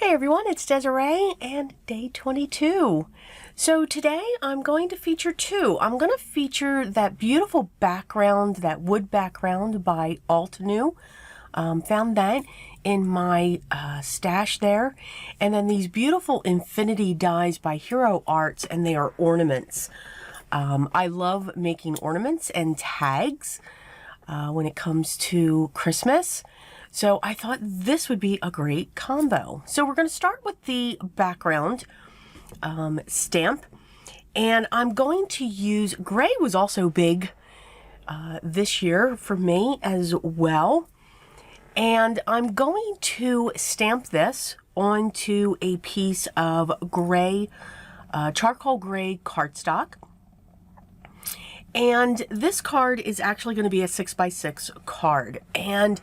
Hi everyone, it's Desiree and day 22. So today I'm going to feature two. I'm going to feature that beautiful background, that wood background by Altenew. Found that in my stash there. And then these beautiful infinity dies by Hero Arts, and they are ornaments. I love making ornaments and tags when it comes to Christmas. So I thought this would be a great combo. So we're going to start with the background stamp. And I'm going to use, gray was also big this year for me as well. And I'm going to stamp this onto a piece of gray, charcoal gray cardstock. And this card is actually going to be a 6x6 card. And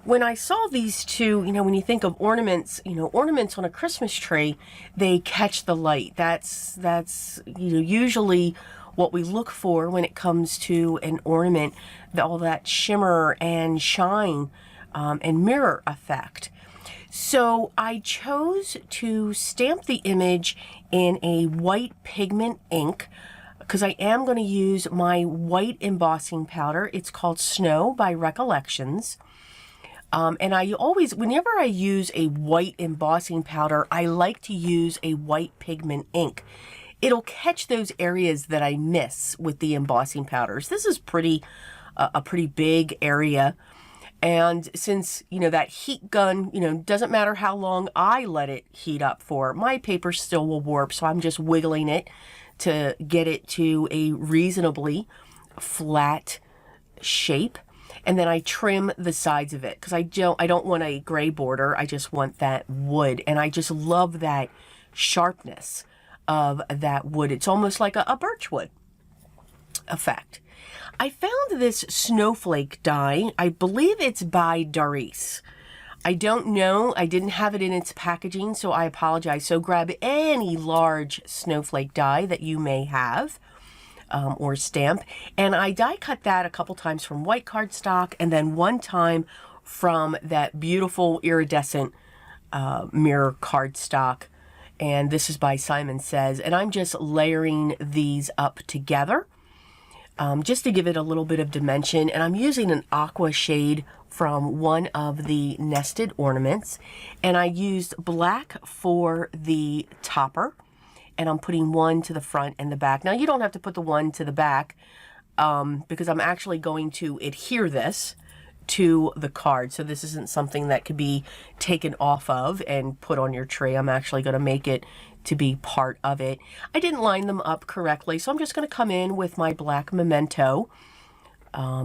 when I saw these two, when you think of ornaments, ornaments on a Christmas tree, they catch the light. That's usually what we look for when it comes to an ornament, all that shimmer and shine and mirror effect. So I chose to stamp the image in a white pigment ink because I am going to use my white embossing powder. It's called Snow by Recollections. And I always, whenever I use a white embossing powder, I like to use a white pigment ink. It'll catch those areas that I miss with the embossing powders. This is a pretty big area. And since, that heat gun, doesn't matter how long I let it heat up for, my paper still will warp. So I'm just wiggling it to get it to a reasonably flat shape. And then I trim the sides of it because I don't want a gray border. I just want that wood. And I just love that sharpness of that wood. It's almost like a birchwood effect. I found this snowflake die. I believe it's by Darice. I don't know. I didn't have it in its packaging, so I apologize. So grab any large snowflake die that you may have. Or stamp, and I die cut that a couple times from white cardstock and then one time from that beautiful iridescent mirror cardstock, and this is by Simon Says, and I'm just layering these up together just to give it a little bit of dimension. And I'm using an aqua shade from one of the nested ornaments, and I used black for the topper. And I'm putting one to the front and the back. Now, you don't have to put the one to the back because I'm actually going to adhere this to the card. So this isn't something that could be taken off of and put on your tray. I'm actually going to make it to be part of it. I didn't line them up correctly, so I'm just going to come in with my black Memento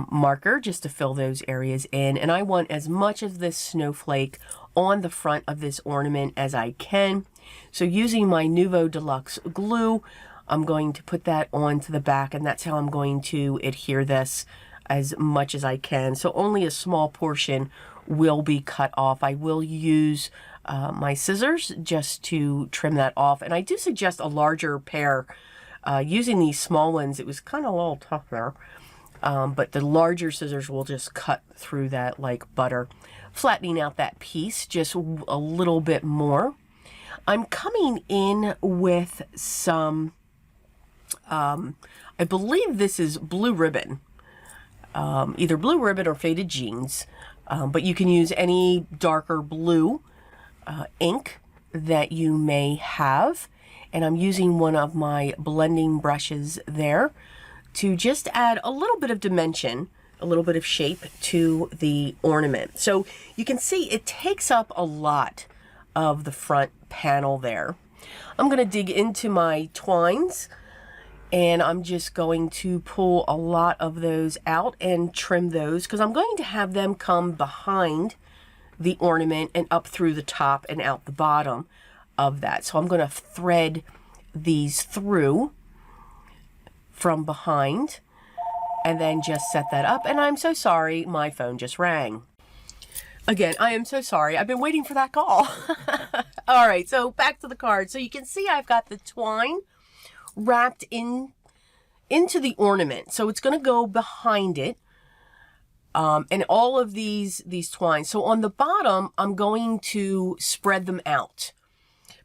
marker just to fill those areas in. And I want as much of this snowflake on the front of this ornament as I can. So using my Nouveau Deluxe glue, I'm going to put that onto the back, and that's how I'm going to adhere this as much as I can. So only a small portion will be cut off. I will use my scissors just to trim that off. And I do suggest a larger pair. Using these small ones, it was kind of a little tough there. But the larger scissors will just cut through that like butter, flattening out that piece just a little bit more. I'm coming in with some, I believe this is blue ribbon, either blue ribbon or faded jeans, but you can use any darker blue ink that you may have. And I'm using one of my blending brushes there to just add a little bit of dimension, a little bit of shape to the ornament. So you can see it takes up a lot of the front panel there. I'm going to dig into my twines, and I'm just going to pull a lot of those out and trim those because I'm going to have them come behind the ornament and up through the top and out the bottom of that. So I'm going to thread these through from behind and then just set that up. And I'm so sorry, my phone just rang. Again, I am so sorry. I've been waiting for that call. All right, so back to the card. So you can see I've got the twine wrapped into the ornament. So it's going to go behind it. And all of these twines. So on the bottom, I'm going to spread them out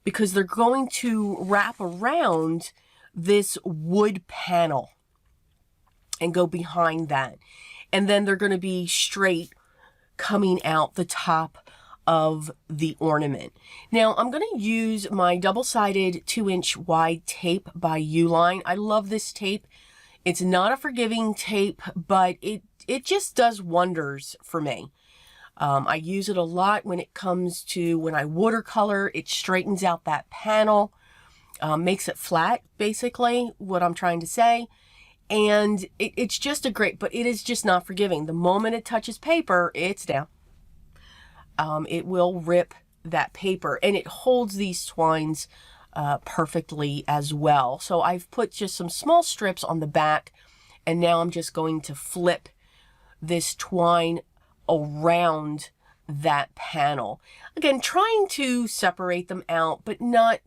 because they're going to wrap around this wood panel and go behind that. And then they're going to be straight coming out the top of the ornament. Now I'm going to use my double-sided 2-inch wide tape by Uline. I love this tape. It's not a forgiving tape, but it just does wonders for me. I use it a lot when it comes to when I watercolor. It straightens out that panel, makes it flat, basically, what I'm trying to say. And it's just a great, but it is just not forgiving. The moment it touches paper, it's down. It will rip that paper, and it holds these twines perfectly as well. So I've put just some small strips on the back, and now I'm just going to flip this twine around that panel. Again, trying to separate them out, but not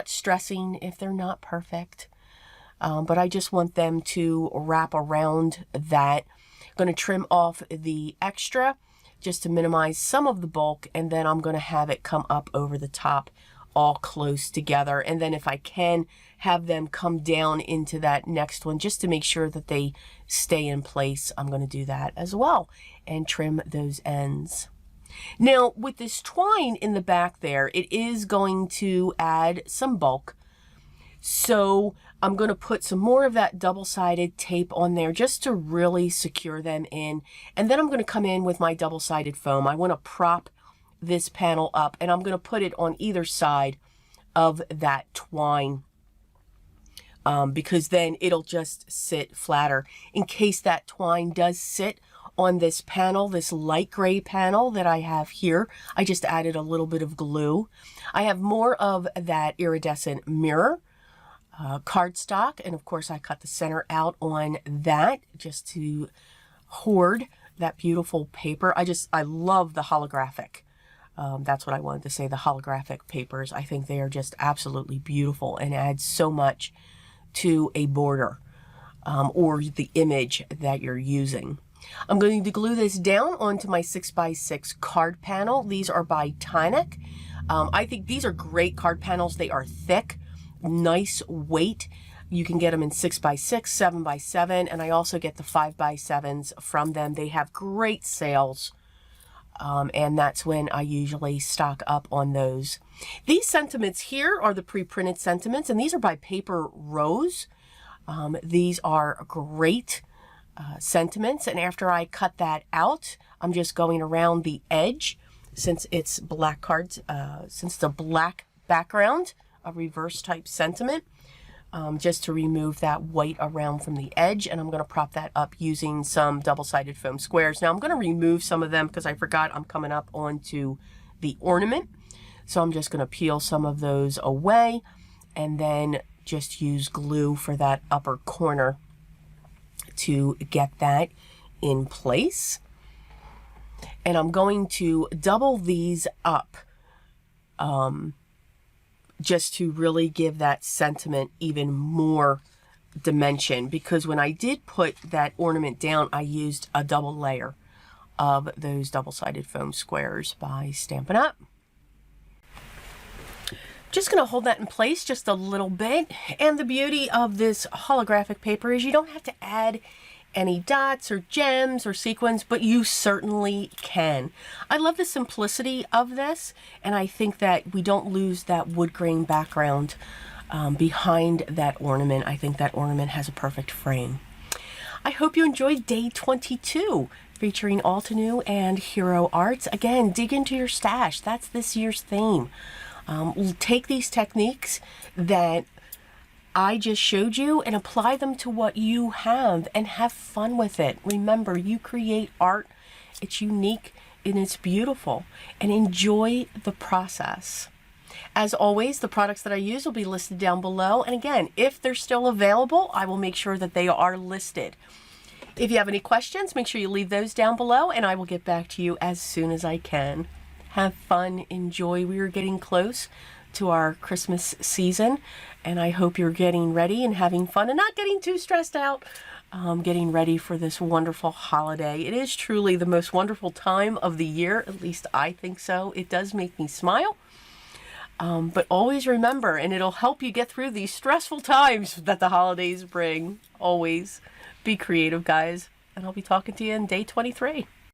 stressing if they're not perfect. But I just want them to wrap around that. I'm going to trim off the extra just to minimize some of the bulk, and then I'm going to have it come up over the top all close together. And then if I can, have them come down into that next one just to make sure that they stay in place. I'm going to do that as well and trim those ends. Now with this twine in the back there, it is going to add some bulk. So I'm going to put some more of that double-sided tape on there just to really secure them in. And then I'm going to come in with my double-sided foam. I want to prop this panel up, and I'm going to put it on either side of that twine because then it'll just sit flatter. In case that twine does sit on this panel, this light gray panel that I have here, I just added a little bit of glue. I have more of that iridescent mirror cardstock, and of course I cut the center out on that just to hoard that beautiful paper. I love the holographic. That's what I wanted to say, the holographic papers. I think they are just absolutely beautiful and add so much to a border or the image that you're using. I'm going to glue this down onto my 6x6 card panel. These are by Tyvek. I think these are great card panels. They are thick, nice weight. You can get them in 6x6, 7x7, and I also get the 5x7s from them. They have great sales, and that's when I usually stock up on those. These sentiments here are the pre-printed sentiments, and these are by Paper Rose. These are great sentiments, and after I cut that out, I'm just going around the edge since it's black cards, since the black background, a reverse type sentiment, just to remove that white around from the edge. And I'm going to prop that up using some double-sided foam squares. Now I'm going to remove some of them because I forgot I'm coming up onto the ornament. So I'm just going to peel some of those away and then just use glue for that upper corner to get that in place. And I'm going to double these up just to really give that sentiment even more dimension, because when I did put that ornament down, I used a double layer of those double-sided foam squares by Stampin' Up. Just going to hold that in place just a little bit. And the beauty of this holographic paper is you don't have to add any dots or gems or sequins, but you certainly can. I love the simplicity of this, and I think that we don't lose that wood grain background behind that ornament. I think that ornament has a perfect frame. I hope you enjoyed day 22 featuring Altenew and Hero Arts. Again, dig into your stash. That's this year's theme. We'll take these techniques that I just showed you and apply them to what you have and have fun with it. Remember, you create art. It's unique and it's beautiful, and enjoy the process. As always, the products that I use will be listed down below. And again, if they're still available, I will make sure that they are listed. If you have any questions, make sure you leave those down below and I will get back to you as soon as I can. Have fun, enjoy. We are getting close to our Christmas season, and I hope you're getting ready and having fun and not getting too stressed out getting ready for this wonderful holiday. It is truly the most wonderful time of the year, at least I think so. It does make me smile. But always remember, and it'll help you get through these stressful times that the holidays bring. Always be creative, guys. And I'll be talking to you in day 23.